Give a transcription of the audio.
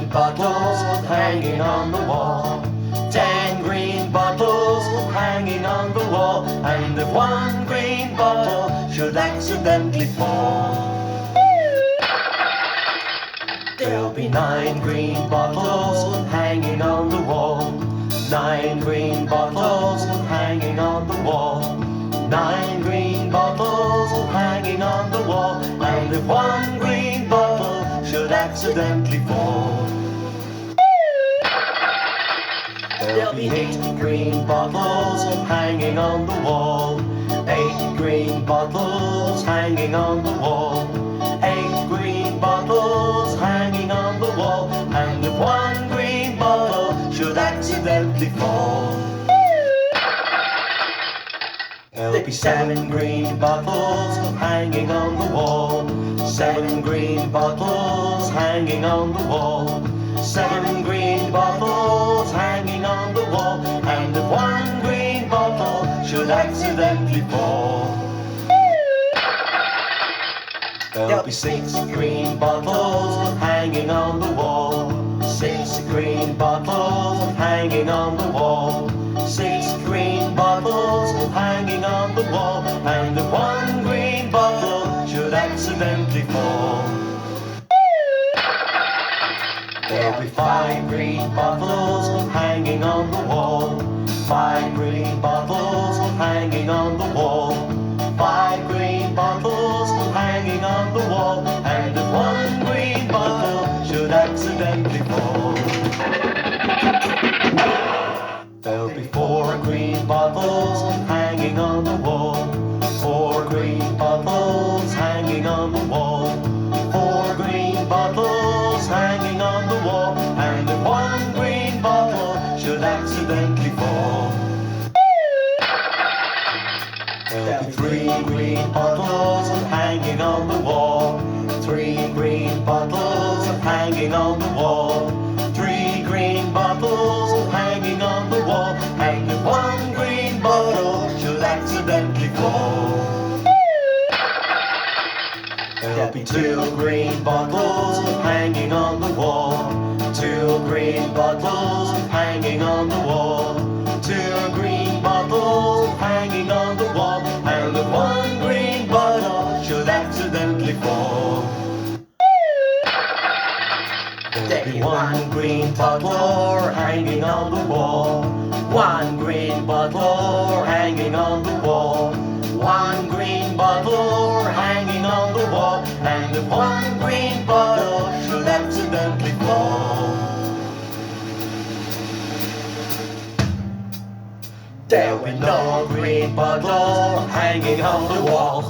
green bottles hanging on the wall. 10 green bottles hanging on the wall. And if one green bottle should accidentally fall, there'll be 9 green bottles hanging on the wall. 9 green bottles hanging on the wall. 9 green bottles hanging on the wall. And if one green bottle should accidentally fall, there'll be 8 green bottles hanging on the wall. 8 green bottles hanging on the wall. 8 green bottles hanging on the wall. And if one green bottle should accidentally fall, there'll be 7 green bottles hanging on the wall. 7 green bottles hanging on the wall. 7 green bottles hanging on the wall. And if one green bottle should accidentally fall, there'll be 6 green bottles hanging on the wall. 6 green bottles hanging on the wall. 6 green bottles hanging on the wall. And if one green bottle should accidentally fall, there'll be 5 green bottles hanging on the wall. 5 green bottles hanging on the wall. 5 green bottles hanging on the wall. And if one green bottle should accidentally fall, there'll be 4 green bottles hanging on the wall. 4 green bottles hanging on the wall. 4 green bottles hanging on the wall. And if one green bottle should accidentally fall, there'll be 3 green bottles hanging on the wall. 3 green bottles hanging on the wall. 3 green bottles hanging on the wall. And if one green bottle should accidentally fall, there'll be 2 green bottles hanging on the wall. 2 green bottles hanging on the wall. 2 green bottles hanging on the wall. And if one green bottle should accidentally fall, there'll be 1 green bottle hanging on the wall. 1 green bottle hanging on the wall. 1 green bottle hanging on the wall. And if one green bottle should accidentally fall, there'll be no green bottle hanging on the wall.